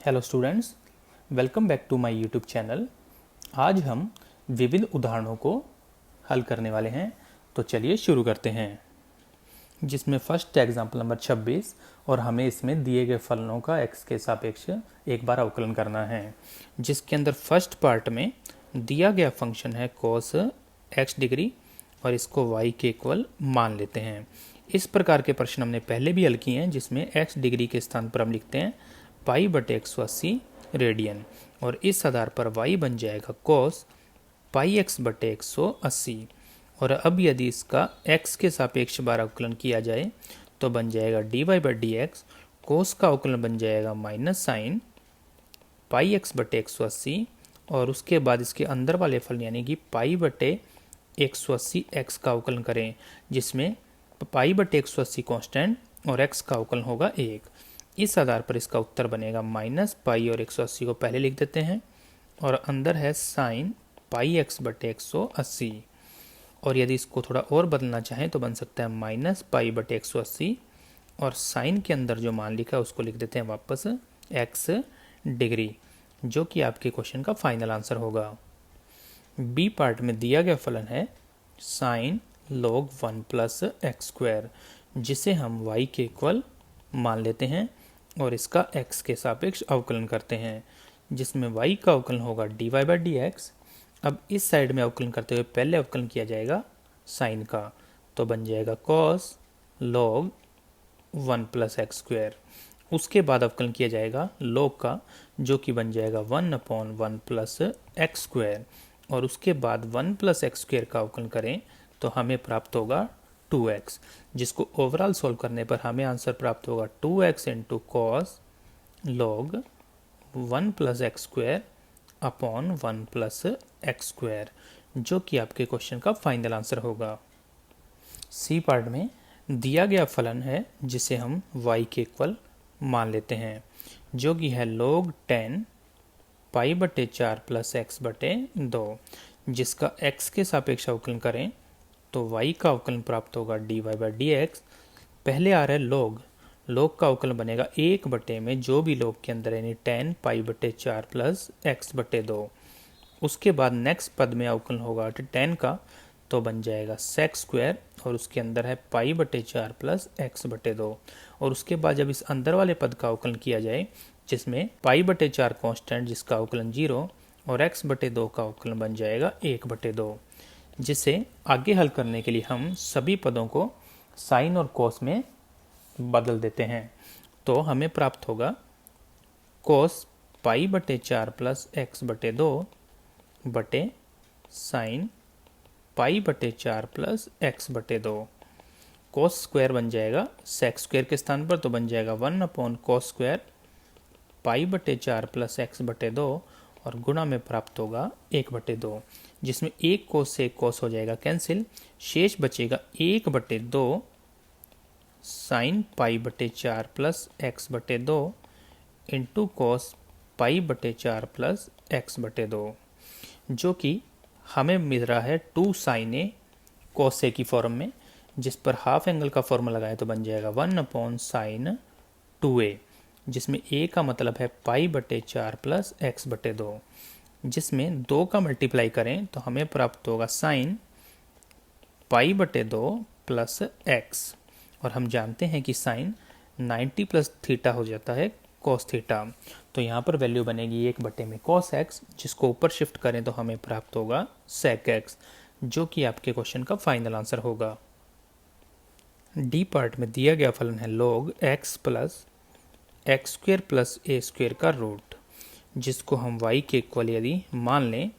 Hello students, welcome back to my YouTube channel. आज हम विविध उदाहरणों को हल करने वाले हैं, तो चलिए शुरू करते हैं। जिसमें फर्स्ट एग्जाम्पल नंबर 26 और हमें इसमें दिए गए फलनों का x के सापेक्ष एक बार अवकलन करना है। जिसके अंदर फर्स्ट पार्ट में दिया गया फंक्शन है cos x डिग्री और इसको y के इक्वल मान लेते हैं। इस प्रकार के प्रश्न हमने पहले भी हल किए हैं, जिसमें x डिग्री के स्थान पर हम लिखते हैं पाई बटे 180 रेडियन और इस आधार पर y बन जाएगा cos पाई एक्स बटे 180। और अब यदि इसका x के सापेक्ष बार अवकलन किया जाए तो बन जाएगा dy बाई डी एक्स। कोस का अवकलन बन जाएगा माइनस साइन पाई एक्स बटे 180 और उसके बाद इसके अंदर वाले फल यानी कि पाई बटे 180 x का अवकलन करें, जिसमें पाई बटे 180 कॉन्स्टेंट और x का अवकलन होगा 1। इस आधार पर इसका उत्तर बनेगा माइनस पाई और 180 को पहले लिख देते हैं और अंदर है साइन पाई एक्स बटे 180। और यदि इसको थोड़ा और बदलना चाहें तो बन सकता है माइनस पाई बटे 180 और साइन के अंदर जो मान लिखा है उसको लिख देते हैं वापस x डिग्री, जो कि आपके क्वेश्चन का फाइनल आंसर होगा। बी पार्ट में दिया गया फलन है sine log 1 plus x square, जिसे हम y के इक्वल मान लेते हैं और इसका x के सापेक्ष अवकलन करते हैं, जिसमें y का अवकलन होगा dy बाई डी एक्स। अब इस साइड में अवकलन करते हुए पहले अवकलन किया जाएगा साइन का, तो बन जाएगा cos log 1 plus x square. उसके बाद अवकलन किया जाएगा log का, जो कि बन जाएगा 1/1 प्लस एक्स स्क्वायर और उसके बाद 1 प्लस एक्स स्क्वायर का अवकलन करें तो हमें प्राप्त होगा 2x, जिसको ओवरऑल सॉल्व करने पर हमें आंसर प्राप्त होगा 2x into cos log 1 plus x square upon 1 plus x square, जो कि आपके क्वेश्चन का फाइनल आंसर होगा। सी पार्ट में दिया गया फलन है जिसे हम y के इक्वल मान लेते हैं, जो कि है log 10 पाई बटे 4 प्लस एक्स बटे 2, जिसका x के सापेक्ष अवकलन करें तो y का अवकलन प्राप्त होगा dy बाई डी एक्स। पहले आ रहा है log का अवकलन बनेगा 1 बटे में जो भी log के अंदर यानी 10 पाई बटे 4 प्लस एक्स बटे 2। उसके बाद नेक्स्ट पद में अवकलन होगा 10 का, तो बन जाएगा सेक स्क्वायर और उसके अंदर है पाई बटे 4 प्लस एक्स बटे 2। और उसके बाद जब इस अंदर वाले पद का अवकलन किया जाए, जिसमें पाई बटे 4 कॉन्स्टेंट जिसका अवकलन 0 और एक्स बटे 2 का अवकलन बन जाएगा 1 बटे 2, जिसे आगे हल करने के लिए हम सभी पदों को साइन और कोस में बदल देते हैं। तो हमें प्राप्त होगा कोस पाई बटे 4 प्लस एक्स बटे 2 बटे साइन पाई बटे 4 प्लस एक्स बटे 2। कोस स्क्वायर बन जाएगा सेक स्क्वायर के स्थान पर, तो बन जाएगा 1 कोस स्क्वायर पाई बटे 4 प्लस एक्स बटे 2 और गुणा में प्राप्त होगा 1 बटे 2, जिसमें एक कोस से एक कोस हो जाएगा कैंसिल, शेष बचेगा 1 बटे 2 साइन पाई बटे 4 प्लस एक्स बटे 2 इंटू कोस पाई बटे 4 प्लस एक्स बटे 2, जो कि हमें मिल रहा है 2 साइन ए कोस ए की फॉर्म में, जिस पर हाफ एंगल का फॉर्मूला लगाए तो बन जाएगा 1 साइन 2a, जिसमें a का मतलब है पाई बटे 4 प्लस एक्स बटे 2, जिसमें 2 का मल्टीप्लाई करें तो हमें प्राप्त होगा साइन पाई बटे 2 प्लस एक्स। और हम जानते हैं कि साइन 90 प्लस थीटा हो जाता है कोस थीटा, तो यहाँ पर वैल्यू बनेगी 1 बटे में कोस एक्स, जिसको ऊपर शिफ्ट करें तो हमें प्राप्त होगा सेक एक्स, जो कि आपके क्वेश्चन का फाइनल आंसर होगा। डी पार्ट में दिया गया फलन है log x plus x square plus ए स्क्वायर का रूट, जिसको हम y के इक्वल यदि मान लें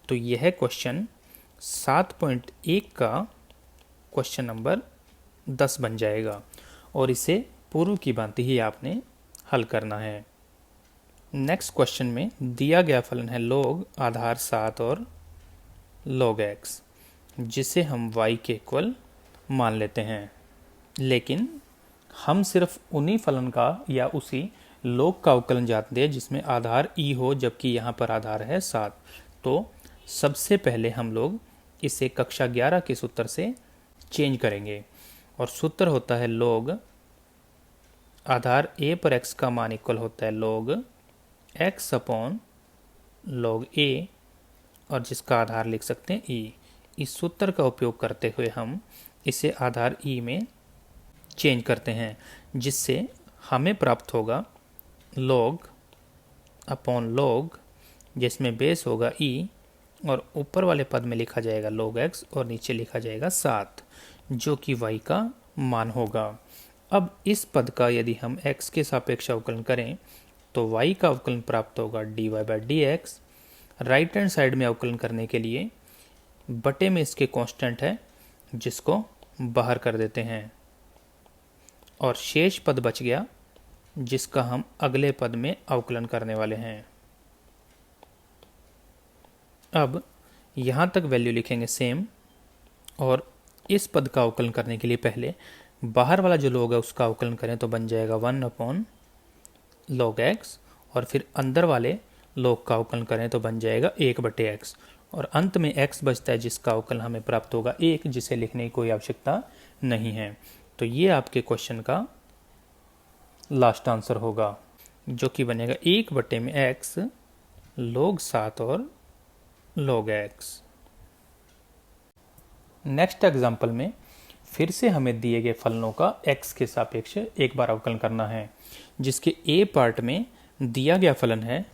तो यह क्वेश्चन 7.1 का क्वेश्चन नंबर 10 बन जाएगा और इसे पूर्व की भांति ही आपने हल करना है। नेक्स्ट क्वेश्चन में दिया गया फलन है log आधार 7 और log x, जिसे हम y के इक्वल मान लेते हैं, लेकिन हम सिर्फ उन्हीं फलन का या उसी log का अवकलन जानते हैं जिसमें आधार e हो, जबकि यहाँ पर आधार है 7। तो सबसे पहले हम लोग इसे कक्षा 11 के सूत्र से चेंज करेंगे और सूत्र होता है log आधार a पर x का मान इक्वल होता है log x upon log a और जिसका आधार लिख सकते हैं e। इस सूत्र का उपयोग करते हुए हम इसे आधार e में चेंज करते हैं, जिससे हमें प्राप्त होगा log अपॉन log, जिसमें बेस होगा e और ऊपर वाले पद में लिखा जाएगा log x और नीचे लिखा जाएगा 7, जो कि y का मान होगा। अब इस पद का यदि हम x के सापेक्ष अवकलन करें तो y का अवकलन प्राप्त होगा dy/dx। राइट हैंड साइड में अवकलन करने के लिए बटे में इसके कांस्टेंट है, जिसको बाहर कर देते हैं और शेष पद बच गया, जिसका हम अगले पद में अवकलन करने वाले हैं। अब यहाँ तक वैल्यू लिखेंगे सेम, और इस पद का अवकलन करने के लिए पहले बाहर वाला जो log है उसका अवकलन करें तो बन जाएगा 1 अपॉन log x, और फिर अंदर वाले log का अवकलन करें तो बन जाएगा 1/x, और अंत में x बचता है जिसका अवकलन हमें प्राप्त होगा 1, जिसे लिखने की कोई आवश्यकता नहीं है। तो ये आपके क्वेश्चन का लास्ट आंसर होगा, जो कि बनेगा 1/x log 7 और log x। नेक्स्ट एग्जाम्पल में फिर से हमें दिए गए फलनों का x के सापेक्ष एक बार अवकलन करना है, जिसके a पार्ट में दिया गया फलन है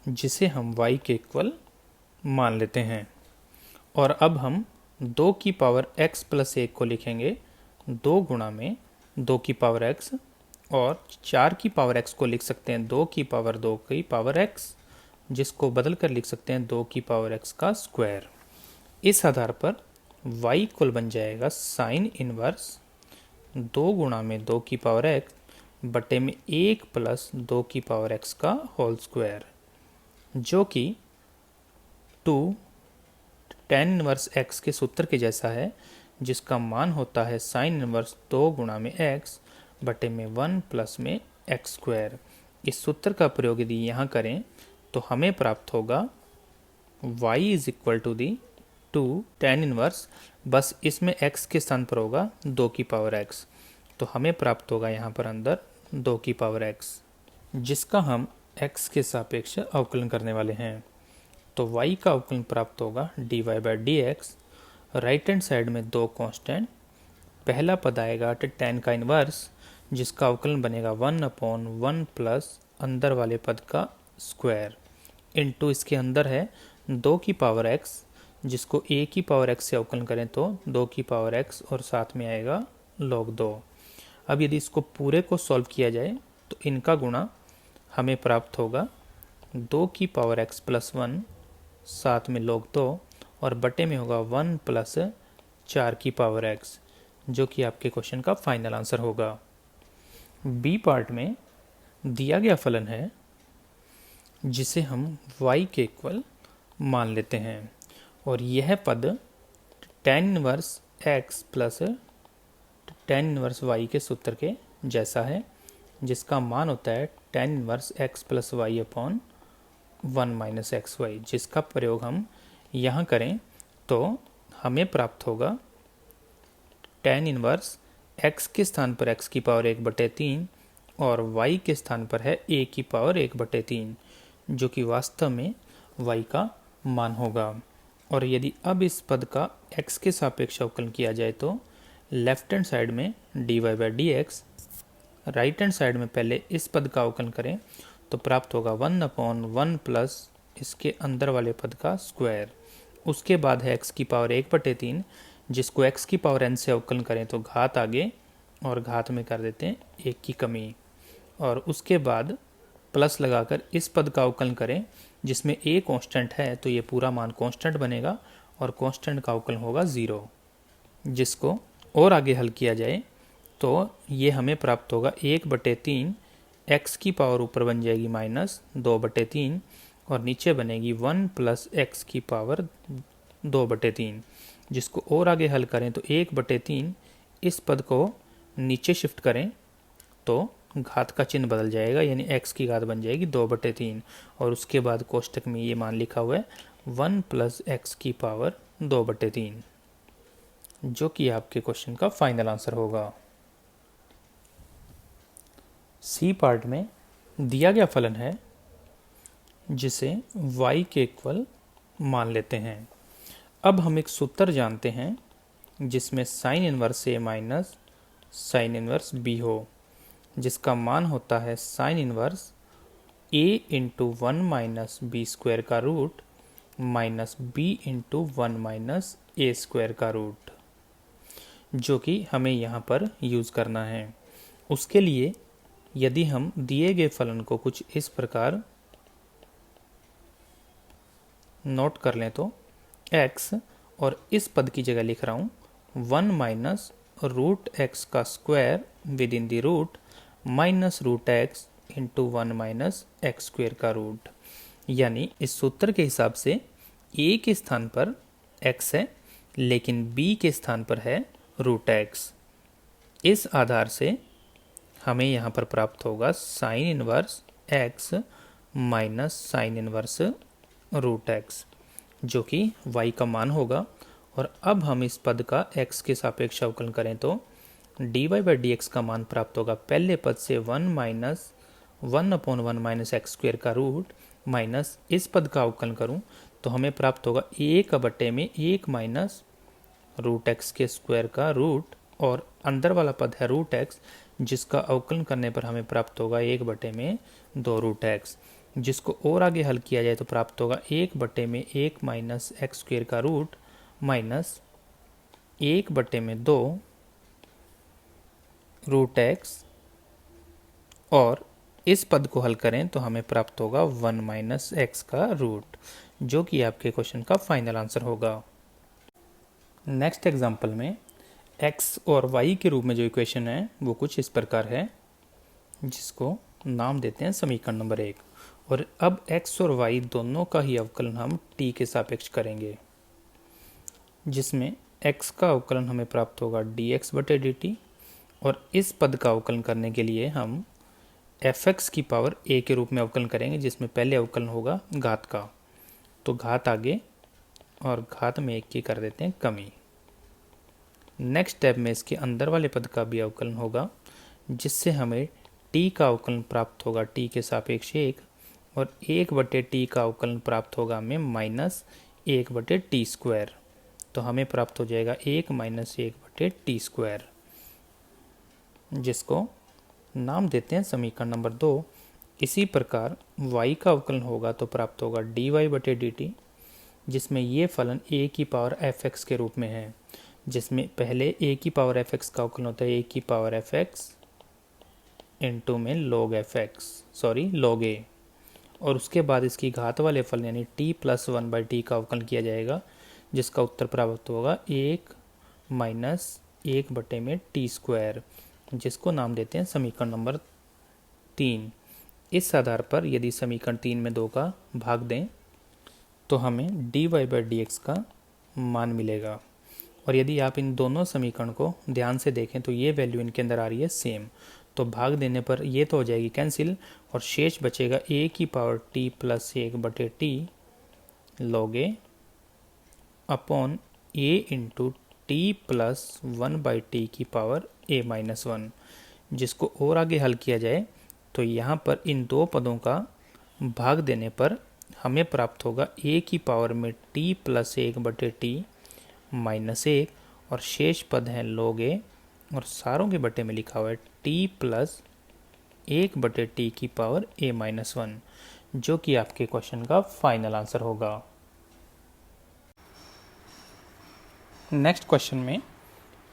जिसे हम y के इक्वल मान लेते हैं। और अब हम 2 की पावर x प्लस 1 को लिखेंगे 2 गुणा में 2 की पावर x, और 4 की पावर x को लिख सकते हैं 2 की पावर 2 की पावर x, जिसको बदल कर लिख सकते हैं 2 की पावर x का स्क्वायर। इस आधार पर y इक्वल बन जाएगा साइन इनवर्स 2 गुणा में 2 की पावर x बटे में 1 प्लस 2 की पावर x का होल स्क्वायर, जो कि 2 tan इनवर्स x के सूत्र के जैसा है, जिसका मान होता है साइन इनवर्स 2 गुणा में x बटे में 1 प्लस में x स्क्वायर। इस सूत्र का प्रयोग यदि यहाँ करें तो हमें प्राप्त होगा y is equal to the 2 tan inverse, बस इसमें x के स्थान पर होगा 2 की पावर x, तो हमें प्राप्त होगा यहाँ पर अंदर 2 की पावर x, जिसका हम x के सापेक्ष अवकलन करने वाले हैं। तो y का अवकलन प्राप्त होगा dy/dx। राइट हैंड साइड में 2 कांस्टेंट, पहला पद आएगा tan का इनवर्स, जिसका अवकलन बनेगा 1 अपॉन 1 प्लस अंदर वाले पद का स्क्वायर, इनटू इसके अंदर है 2 की पावर x, जिसको a की पावर x से अवकलन करें तो 2 की पावर x और साथ में आएगा log 2। अब यदि इसको पूरे को सॉल्व किया जाए तो इनका गुणा हमें प्राप्त होगा 2 की पावर x प्लस 1 साथ में log 2, और बटे में होगा 1 प्लस 4 की पावर x, जो कि आपके क्वेश्चन का फाइनल आंसर होगा। बी पार्ट में दिया गया फलन है जिसे हम y के इक्वल मान लेते हैं, और यह पद tan inverse x plus tan inverse y के सूत्र के जैसा है, जिसका मान होता है tan inverse x plus y upon 1 minus x y. जिसका प्रयोग हम यहाँ करें तो हमें प्राप्त होगा tan इनवर्स x के स्थान पर x की पावर 1/3 और y के स्थान पर है a की पावर 1/3, जो कि वास्तव में y का मान होगा। और यदि अब इस पद का x के सापेक्ष अवकलन किया जाए तो लेफ्ट हैंड साइड में dy/dx, राइट हैंड साइड में पहले इस पद का अवकलन करें तो प्राप्त होगा 1 अपॉन 1 प्लस इसके अंदर वाले पद का स्क्वायर। उसके बाद है x की पावर 1/3, जिसको x की पावर n से अवकलन करें तो घात आगे और घात में कर देते हैं 1 की कमी, और उसके बाद प्लस लगाकर इस पद का अवकलन करें जिसमें a कांस्टेंट है, तो ये पूरा मान कांस्टेंट बनेगा और कांस्टेंट का अवकलन होगा 0। जिसको और आगे हल किया जाए तो ये हमें प्राप्त होगा 1/3, x की पावर ऊपर बन जाएगी -2/3 और नीचे बनेगी 1 प्लस x की पावर 2/3। जिसको और आगे हल करें तो 1/3, इस पद को नीचे शिफ्ट करें तो घात का चिन्ह बदल जाएगा, यानी x की घात बन जाएगी 2/3, और उसके बाद कोष्टक में ये मान लिखा हुआ है 1 प्लस x की पावर 2/3, जो कि आपके क्वेश्चन का फाइनल आंसर होगा। सी पार्ट में दिया गया फलन है जिसे y के इक्वल मान लेते हैं। अब हम एक सूत्र जानते हैं जिसमें sine inverse a minus sine inverse b हो, जिसका मान होता है sine inverse a into 1 minus B square का root minus b into 1 minus a square का रूट, जो कि हमें यहाँ पर यूज़ करना है। उसके लिए यदि हम दिए गए फलन को कुछ इस प्रकार नोट कर लें तो x, और इस पद की जगह लिख रहा हूँ 1 माइनस रूट एक्स का square with in the root minus root x into 1 minus x square का रूट। यानी इस सूत्र के हिसाब से a के स्थान पर x है लेकिन b के स्थान पर है रूट एक्स। इस आधार से हमें यहाँ पर प्राप्त होगा sine inverse x minus sine inverse root x, जो कि y का मान होगा। और अब हम इस पद का x के सापेक्ष अवकलन करें तो dy बाई डी एक्स का मान प्राप्त होगा पहले पद से 1 माइनस 1/1 माइनस एक्स स्क्वायर का रूट माइनस इस पद का अवकलन करूं तो हमें प्राप्त होगा 1/1 माइनस रूट एक्स के स्क्वायर का रूट, और अंदर वाला पद है रूट एक्स जिसका अवकलन करने पर हमें प्राप्त होगा 1/2 रूट एक्स, जिसको और आगे हल किया जाए तो प्राप्त होगा 1/1 माइनस एक्स स्क्वायर का रूट माइनस 1/2 रूट एक्स, और इस पद को हल करें तो हमें प्राप्त होगा 1 माइनस एक्स का रूट, जो कि आपके क्वेश्चन का फाइनल आंसर होगा। नेक्स्ट एग्जांपल में x और y के रूप में जो इक्वेशन है वो कुछ इस प्रकार है, जिसको नाम देते हैं समीकरण नंबर 1। और अब x और y दोनों का ही अवकलन हम t के सापेक्ष करेंगे, जिसमें x का अवकलन हमें प्राप्त होगा dx/dt, और इस पद का अवकलन करने के लिए हम fx की पावर a के रूप में अवकलन करेंगे, जिसमें पहले अवकलन होगा घात का, तो घात आगे और घात में 1 की कर देते हैं कमी। नेक्स्ट स्टेप में इसके अंदर वाले पद का भी अवकलन होगा, जिससे हमें t का अवकलन प्राप्त होगा t के सापेक्ष 1, और 1/t का अवकलन प्राप्त होगा हमें माइनस 1/t स्क्वायर, तो हमें प्राप्त हो जाएगा 1 माइनस 1/t स्क्वायर, जिसको नाम देते हैं समीकरण नंबर 2। इसी प्रकार y का अवकलन होगा तो प्राप्त होगा dy/dt, जिसमें ये फलन a की पावर fx के रूप में है, जिसमें पहले a की पावर fx का अवकलन होता है a की पावर fx इंटू में log a, और उसके बाद इसकी घात वाले फलन यानी t प्लस 1/t का अवकलन किया जाएगा, जिसका उत्तर प्राप्त होगा 1 माइनस 1/t स्क्वायर, जिसको नाम देते हैं समीकरण नंबर 3। इस आधार पर यदि समीकरण 3 में 2 का भाग दें तो हमें dy/dx का मान मिलेगा, और यदि आप इन दोनों समीकरण को ध्यान से देखें तो ये वैल्यू इनके अंदर आ रही है सेम, तो भाग देने पर ये तो हो जाएगी कैंसिल, और शेष बचेगा a की power t plus 1/t log a upon a into t plus 1/t की पावर a माइनस 1, जिसको और आगे हल किया जाए तो यहाँ पर इन दो पदों का भाग देने पर हमें प्राप्त होगा a की पावर में t प्लस 1/t माइनस 1, और शेष पद हैं log a, और सारों के बटे में लिखा हुआ है t प्लस 1/t की पावर a माइनस 1, जो कि आपके क्वेश्चन का फाइनल आंसर होगा। नेक्स्ट क्वेश्चन में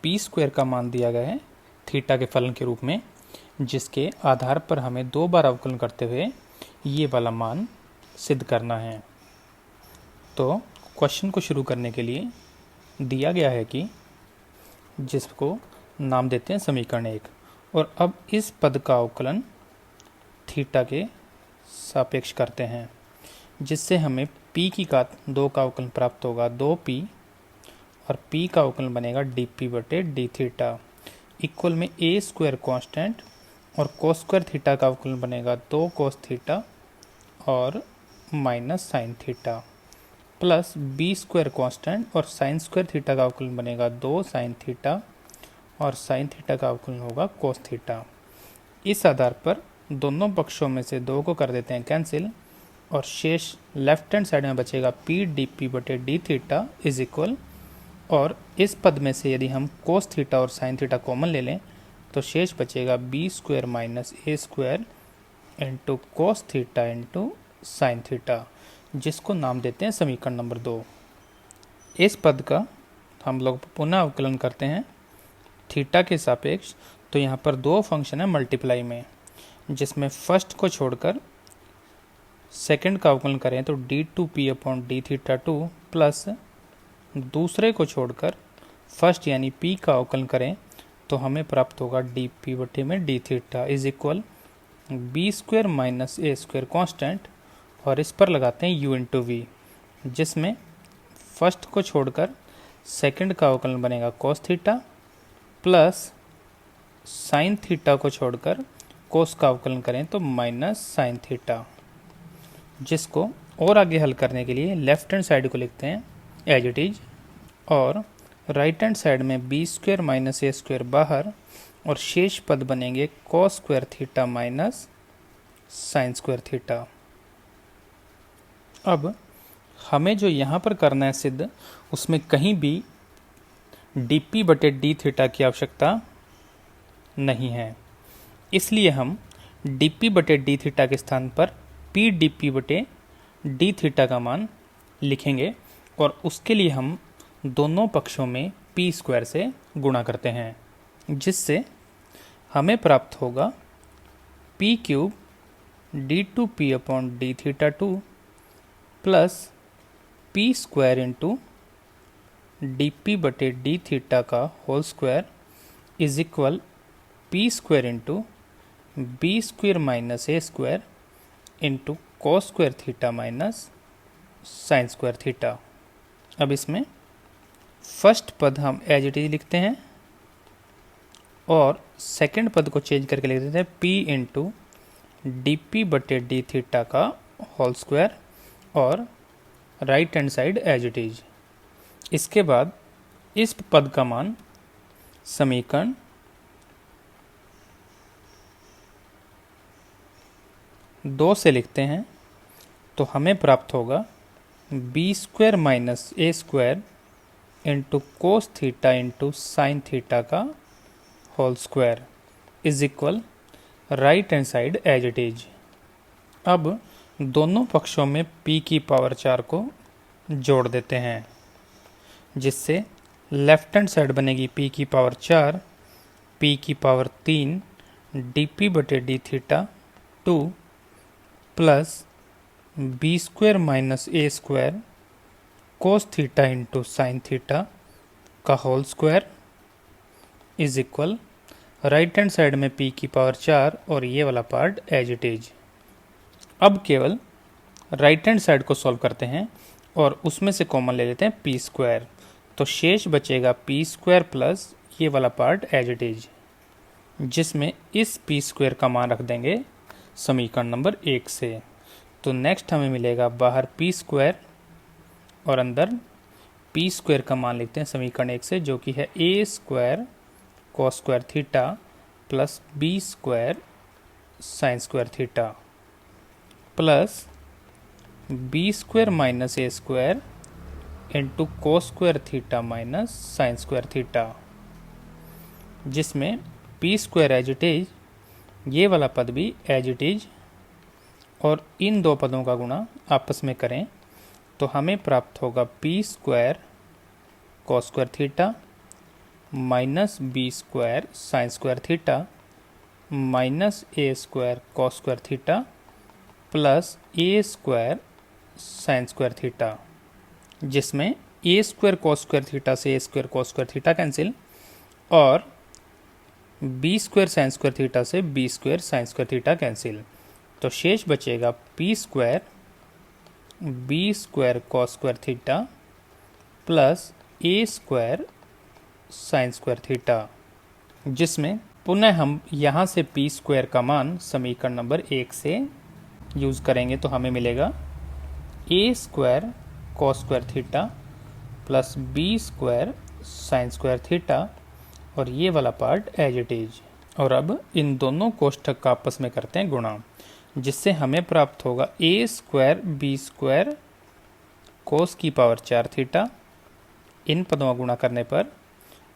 पी स्क्वायर का मान दिया गया है थीटा के फलन के रूप में, जिसके आधार पर हमें 2 बार अवकलन करते हुए ये वाला मान सिद्ध करना है। तो क्वेश्चन को शुरू करने के लिए दिया गया है कि जिसको नाम देते हैं समीकरण 1, और अब इस पद का अवकलन थीटा के सापेक्ष करते हैं, जिससे हमें p की घात 2 का अवकलन प्राप्त होगा 2p, और p का अवकलन बनेगा dp/d थीटा इक्वल में a स्क्वायर कॉन्स्टेंट, और कोस स्क्वायर थीटा का अवकलन बनेगा 2 कोस थीटा और minus sine theta, plus B square constant, और साइन स्क्वायर थीटा का अवकलन बनेगा 2 साइन थीटा, और साइन थीटा का अवकलन होगा कोस थीटा। इस आधार पर दोनों पक्षों में से 2 को कर देते हैं कैंसिल, और शेष लेफ्ट हैंड साइड में बचेगा पी डी पी बटे डी थीटा इज इक्वल, और इस पद में से यदि हम कोस थीटा और साइन थीटा कॉमन ले लें तो शेष बचेगा B square minus A square into cos theta into sine theta, जिसको नाम देते हैं समीकरण नंबर 2। इस पद का हम लोग पुनः अवकलन करते हैं थीटा के सापेक्ष, तो यहाँ पर दो फंक्शन है मल्टीप्लाई में, जिसमें फर्स्ट को छोड़कर सेकंड का अवकलन करें तो D two P upon D theta 2 plus दूसरे को छोड़कर फर्स्ट यानी p का अवकलन करें तो हमें प्राप्त होगा डी पी बटे में D theta is equal B square minus A square constant, और इस पर लगाते हैं u इंटू वी, जिसमें फर्स्ट को छोड़कर सेकंड का अवकलन बनेगा cos theta plus sine theta को छोड़कर कोस का अवकलन करें तो माइनस साइन थीटा, जिसको और आगे हल करने के लिए लेफ्ट हैंड साइड को लिखते हैं एज इट इज, और राइट हैंड साइड में B square minus A square बाहर, और शेष पद बनेंगे cos square theta minus sine square theta. अब हमें जो यहाँ पर करना है सिद्ध, उसमें कहीं भी डी पी बटे डी थीटा की आवश्यकता नहीं है, इसलिए हम डी पी बटे डी थीटा के स्थान पर पी डी पी बटे डी थीटा का मान लिखेंगे, और उसके लिए हम दोनों पक्षों में पी स्क्वायर से गुणा करते हैं, जिससे हमें प्राप्त होगा P cube D two P upon D theta 2 plus P square into D P बटे डी थीटा का whole square is equal P square into B square minus A square into cos square theta minus sine square theta. अब इसमें first पद हम as it is लिखते हैं और second पद को चेंज करके लिख देते हैं पी इंटू डी पी बटे डी थीटा का होल स्क्वायर, और right hand side as it is. इसके बाद इस पद का मान समीकरण दो से लिखते हैं तो हमें प्राप्त होगा B square minus A square into cos theta into sine theta का whole square is equal right hand side as it is. अब दोनों पक्षों में p की पावर 4 को जोड़ देते हैं, जिससे लेफ्ट हैंड साइड बनेगी p की पावर 4, p की पावर 3 डी पी बटे D theta 2 plus B square minus A square cos theta into sine theta का whole square is equal right hand side में p की पावर 4 और ये वाला पार्ट एज इट इज। अब केवल राइट हैंड साइड को सॉल्व करते हैं और उसमें से कॉमन ले लेते हैं p स्क्वायर, तो शेष बचेगा p स्क्वायर प्लस ये वाला पार्ट एज इट इज, जिसमें इस p स्क्वायर का मान रख देंगे समीकरण नंबर 1 से। तो नेक्स्ट हमें मिलेगा बाहर p स्क्वायर और अंदर p स्क्वायर का मान लिखते हैं समीकरण 1 से, जो कि है a square cos square theta plus b square sine square theta plus b square minus A square into cos square theta minus sine square theta, जिसमें p square as it is, ये वाला पद भी एज इट इज, और इन दो पदों का गुणा आपस में करें तो हमें प्राप्त होगा p square cos square theta minus B square sine square theta minus A square cos square theta plus A square sine square theta, जिसमें A square cos square theta से A square cos square theta cancel, और B square sine square theta से B square sine square theta cancel. तो शेष बचेगा P square B square cos square theta plus ए square sine square theta, जिसमें पुनः हम यहाँ से पी स्क्वायर का मान समीकरण नंबर 1 से यूज़ करेंगे तो हमें मिलेगा A square cos square theta plus B square sine square theta, और ये वाला पार्ट एज इट इज। और अब इन दोनों कोष्ठक का आपस में करते हैं गुणा, जिससे हमें प्राप्त होगा ए स्क्वायर बी स्क्वायर कोस की पावर 4 थीटा इन पदों का गुणा करने पर,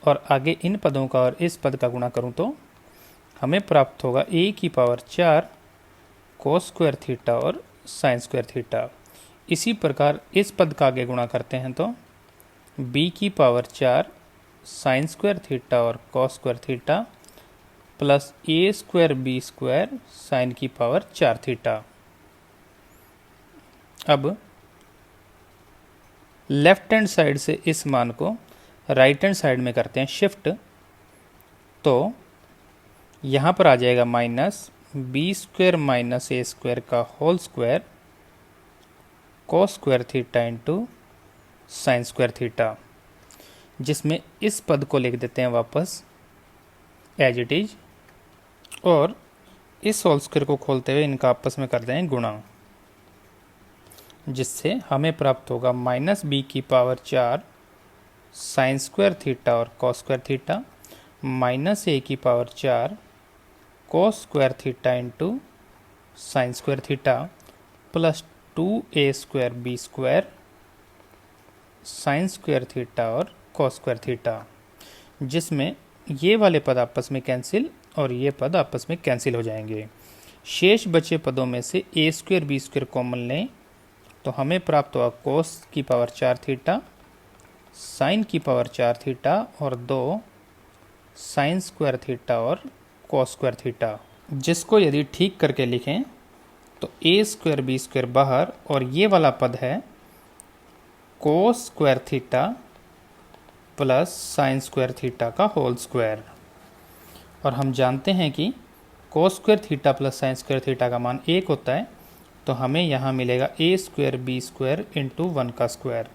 और आगे इन पदों का और इस पद का गुणा करूं तो हमें प्राप्त होगा ए की पावर 4 कोस स्क्वायर थीटा और साइन स्क्वायर थीटा। इसी प्रकार इस पद का आगे गुणा करते हैं तो b की पावर 4 साइन स्क्वायर थीटा और कॉस स्क्वायर थीटा प्लस ए स्क्वायर बी स्क्वायर साइन की पावर 4 थीटा। अब लेफ्ट हैंड साइड से इस मान को राइट हैंड साइड में करते हैं शिफ्ट, तो यहाँ पर आ जाएगा minus B square minus A square का whole square cos square theta into sine square theta, जिसमें इस पद को लिख देते हैं वापस एज इट इज, और इस होल स्क्वायर को खोलते हुए इनका आपस में कर दें गुणा, जिससे हमें प्राप्त होगा माइनस बी की पावर 4 साइन स्क्वायर थीटा और cos square theta minus A की power 4 cos square theta into sine square theta plus 2a square B square sine square theta और कॉस स्क्वायर थीटा, जिसमें ये वाले पद आपस में कैंसिल और ये पद आपस में कैंसिल हो जाएंगे। शेष बचे पदों में से a square B square common लें तो हमें प्राप्त होगा कोस की पावर 4 थीटा साइन की पावर 4 थीटा और 2 साइन स्क्वायर थीटा और कॉस स्क्वायर थीटा, जिसको यदि ठीक करके लिखें तो a स्क्वायर बी स्क्वायर बाहर और ये वाला पद है कोस square theta plus sign square theta का होल स्क्वायर। और हम जानते हैं कि कोस square theta plus sign square theta का मान 1 होता है, तो हमें यहाँ मिलेगा A square B square into 1 का स्क्वायर।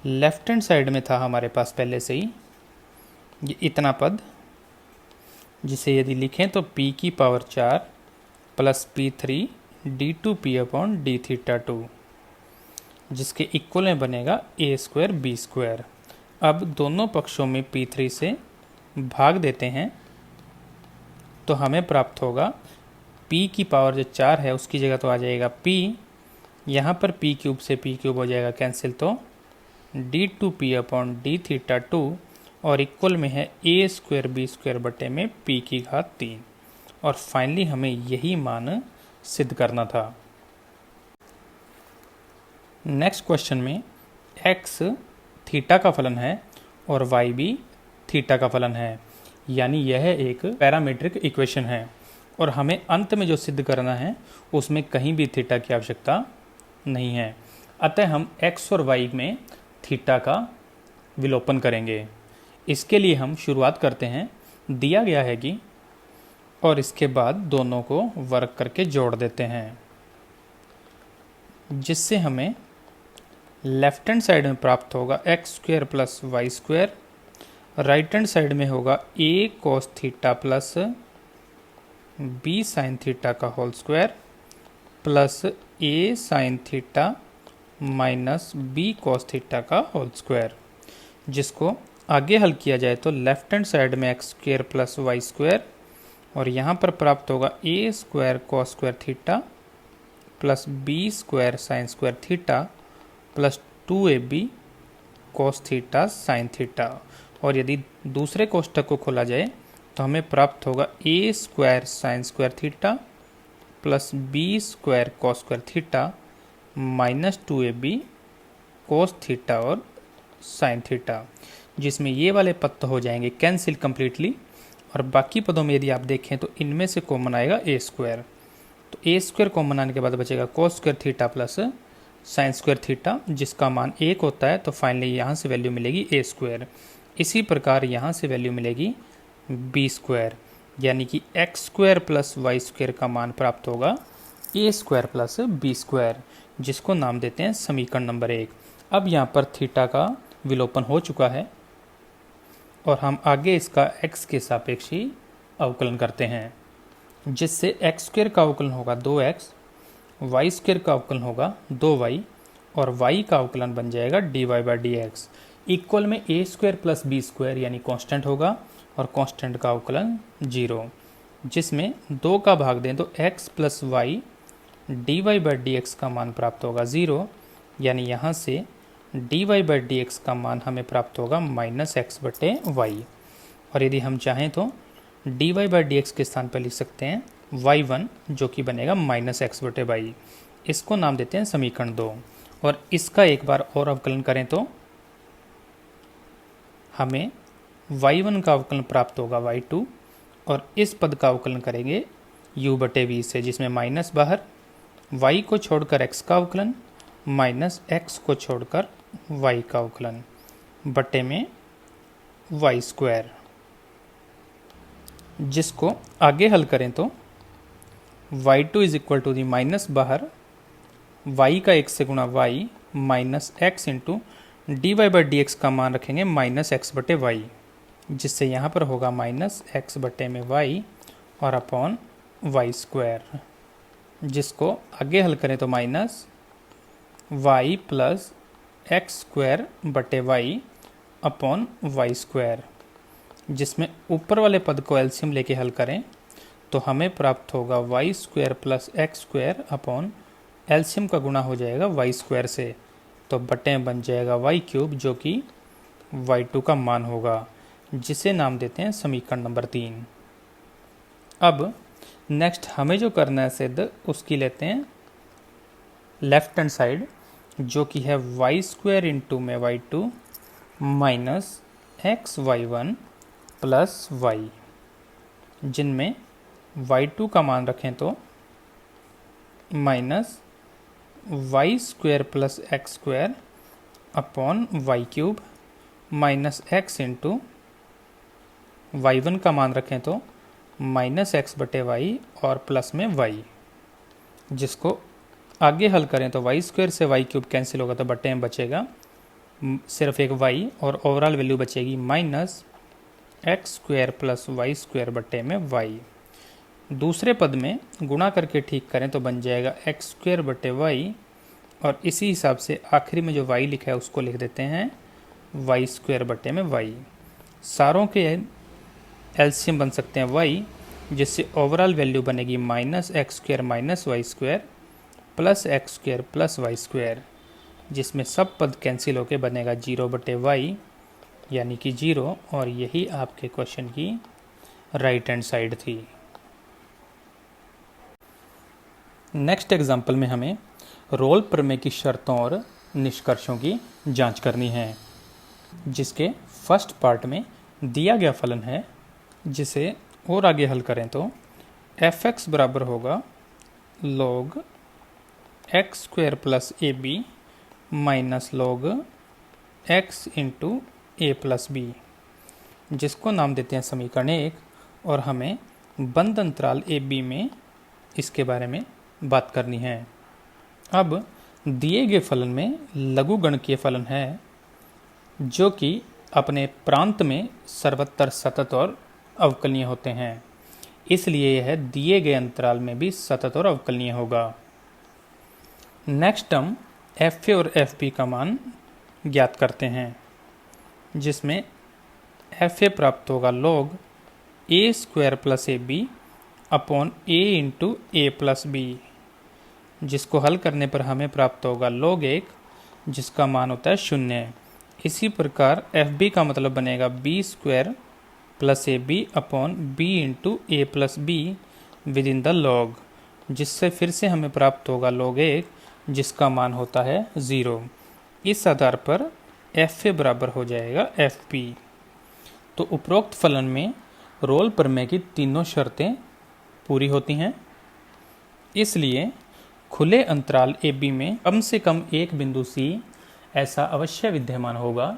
लेफ्ट हैंड साइड में था हमारे पास पहले से ही ये इतना पद, जिसे यदि लिखें तो p की power 4 plus p3 d2p upon D theta 2, जिसके इक्वल में बनेगा ए स्क्वायर बी स्क्वायर। अब दोनों पक्षों में p3 से भाग देते हैं तो हमें प्राप्त होगा p की पावर जो 4 है उसकी जगह तो आ जाएगा p, यहाँ पर p क्यूब से p क्यूब हो जाएगा कैंसिल, तो d2p अपॉन डी थीटा 2 और इक्वल में है ए स्क्वायर बी स्क्वायर बटे में p की घात 3। और फाइनली हमें यही मान सिद्ध करना था। नेक्स्ट क्वेश्चन में x थीटा का फलन है और y भी थीटा का फलन है, यानी यह एक पैरामीट्रिक इक्वेशन है और हमें अंत में जो सिद्ध करना है उसमें कहीं भी थीटा की आवश्यकता नहीं है। अतः हम x और y में थीटा का विलोपन करेंगे। इसके लिए हम शुरुआत करते हैं, दिया गया है कि, और इसके बाद दोनों को वर्क करके जोड़ देते हैं, जिससे हमें लेफ्ट हैंड साइड में प्राप्त होगा X square plus Y square, right hand side में होगा A cos theta plus B sine theta का whole square plus A sine theta minus B cos theta का होल स्क्वायर, जिसको आगे हल किया जाए तो लेफ्ट हैंड साइड में X square plus Y square और यहाँ पर प्राप्त होगा A square cos square theta plus B square sine square theta plus 2ab cos theta sine theta. और यदि दूसरे कोष्ठक को खोला जाए तो हमें प्राप्त होगा A square sine square theta plus B square cos square theta minus 2ab cos theta और साइन थीटा, जिसमें ये वाले पद तो हो जाएंगे कैंसिल कम्प्लीटली और बाकी पदों में यदि आप देखें तो इनमें से कॉमन आएगा ए स्क्वायर, तो ए स्क्वायर कॉमन आने के बाद बचेगा कोस square theta plus sign square theta, जिसका मान 1 होता है, तो फाइनली यहाँ से वैल्यू मिलेगी ए स्क्वायर। इसी प्रकार यहाँ से वैल्यू मिलेगी बी स्क्वायर, यानी कि X square plus Y square का मान प्राप्त होगा A square plus B square, जिसको नाम देते हैं समीकरण नंबर 1। अब यहाँ पर थीटा का विलोपन हो चुका है और हम आगे इसका x के सापेक्ष ही अवकलन करते हैं, जिससे एक्स स्क्वायर का अवकलन होगा 2x, वाई स्क्वायर का अवकलन होगा 2y और y का अवकलन बन जाएगा dy by D x. Equal में ए स्क्वायर प्लस बी स्क्वायर यानी कांस्टेंट होगा और कांस्टेंट का अवकलन 0, जिसमें 2 का भाग दें तो x plus Y D Y by D X का मान प्राप्त होगा 0, यानी यहाँ से D Y by D X का मान हमें प्राप्त होगा -x/y। और यदि हम चाहें तो D Y by D X के स्थान पर लिख सकते हैं y1, जो कि बनेगा -x/y। इसको नाम देते हैं समीकरण 2। और इसका एक बार और अवकलन करें तो हमें y1 का अवकलन प्राप्त होगा y2, और इस पद का अवकलन करेंगे u/v से, जिसमें माइनस बाहर, y को छोड़कर x का अवकलन माइनस x को छोड़कर y का अवकलन बटे में y², जिसको आगे हल करें तो y2 is equal to the minus बाहर y का 1 से गुणा y minus x into D Y by D X का मान रखेंगे -x/y, जिससे यहाँ पर होगा -x/y और अपॉन y², जिसको आगे हल करें तो minus y plus x²/y upon y², जिसमें ऊपर वाले पद को एलसीएम लेके हल करें तो हमें प्राप्त होगा y² plus x² upon LCM का गुणा हो जाएगा y² से, तो बटे बन जाएगा y³ जो कि y2 का मान होगा, जिसे नाम देते हैं समीकरण नंबर 3। अब नेक्स्ट हमें जो करना है सिद्ध, उसकी लेते हैं लेफ्ट हैंड साइड, जो कि है y² इंटू में y2 minus xy1 plus y, जिनमें y2 का मान रखें तो minus y² plus x² upon y³ minus x into y1 का मान रखें तो माइनस x/y और प्लस में y, जिसको आगे हल करें तो y² से y³ कैंसिल होगा तो बटे में बचेगा सिर्फ एक y, और ओवरऑल वैल्यू बचेगी माइनस x² प्लस y² बटे में y। दूसरे पद में गुणा करके ठीक करें तो बन जाएगा x² बटे y, और इसी हिसाब से आखिरी में जो y लिखा है उसको लिख देते हैं y² बटे में y। सारों के एलसीएम बन सकते हैं y, जिससे ओवरऑल वैल्यू बनेगी -x² minus y² plus x² plus y², जिसमें सब पद कैंसिल होकर बनेगा 0/y, यानी कि 0, और यही आपके क्वेश्चन की राइट हैंड साइड थी। नेक्स्ट एग्जाम्पल में हमें रोल प्रमेय की शर्तों और निष्कर्षों की जांच करनी है, जिसके फर्स्ट पार्ट में दिया गया फलन है, जिसे और आगे हल करें तो f(x) बराबर होगा log x² plus ab minus log x into a plus b, जिसको नाम देते हैं समीकरण 1, और हमें बंद अंतराल ab में इसके बारे में बात करनी है। अब दिए गए फलन में लघुगणकीय फलन है, जो कि अपने प्रांत में सर्वत्र सतत और अवकलनीय होते हैं, इसलिए यह दिए गए अंतराल में भी सतत और अवकलनीय होगा। नेक्स्ट हम fa और fb का मान ज्ञात करते हैं, जिसमें fa प्राप्त होगा log a² plus ab upon a into a plus b, जिसको हल करने पर हमें प्राप्त होगा log 1, जिसका मान होता है 0। इसी प्रकार fb का मतलब बनेगा b² plus ab upon b into a plus b with in the log, जिससे फिर से हमें प्राप्त होगा log 1, जिसका मान होता है 0। इस आधार पर fa बराबर हो जाएगा fp। तो उपरोक्त फलन में रोल प्रमेय की तीनों शर्तें पूरी होती हैं, इसलिए खुले अंतराल ab में कम से कम एक बिंदु c ऐसा अवश्य विद्यमान होगा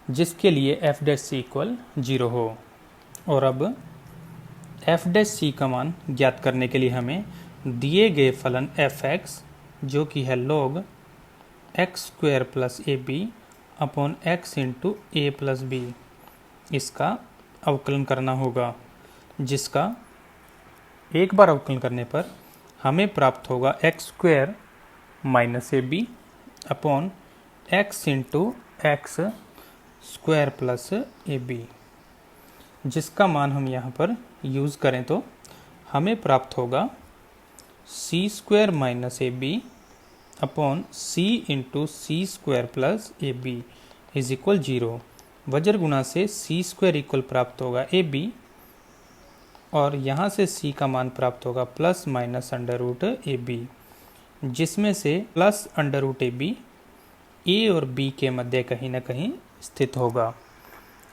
जिसके लिए f' इक्वल 0 हो। और अब f' का मान ज्ञात करने के लिए हमें दिए गए फलन f(x) जो कि है log x² plus ab upon x into a plus b, इसका अवकलन करना होगा, जिसका एक बार अवकलन करने पर हमें प्राप्त होगा x² minus ab upon x into x² plus ab, जिसका मान हम यहाँ पर यूज़ करें तो हमें प्राप्त होगा C square minus A B upon C into C square plus A B is equal 0। वज्र गुणा से सी स्क्वायर इक्वल प्राप्त होगा ए बी, और यहाँ से c का मान प्राप्त होगा plus minus under root A B, जिसमें से plus under root A B A और बी के मध्य कहीं ना कहीं स्थित होगा।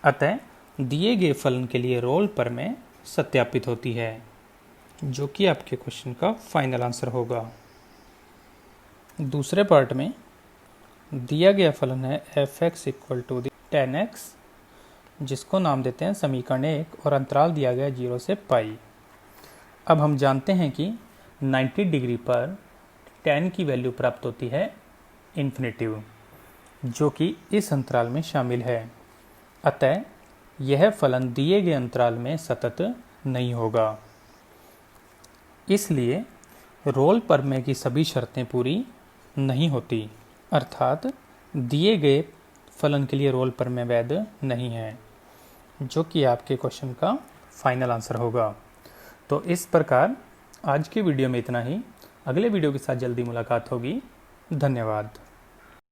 अतः दिए गए फलन के लिए रोल प्रमेय सत्यापित होती है, जो कि आपके क्वेश्चन का फाइनल आंसर होगा। दूसरे पार्ट में दिया गया फलन है F X equal to ten X, जिसको नाम देते हैं समीकरण 1 और अंतराल दिया गया 0 से पाई। अब हम जानते हैं कि 90 डिग्री पर tan की वैल्यू प्राप्त होती है इन्फिनेटिव, जो कि इस अंतराल में शामिल है। अतः यह फलन दिए गए अंतराल में सतत नहीं होगा। इसलिए रोल प्रमेय की सभी शर्तें पूरी नहीं होती, अर्थात दिए गए फलन के लिए रोल प्रमेय वैध नहीं है, जो कि आपके क्वेश्चन का फाइनल आंसर होगा। तो इस प्रकार आज की वीडियो में इतना ही। अगले वीडियो के साथ जल्दी मुलाकात होगी। धन्यवाद।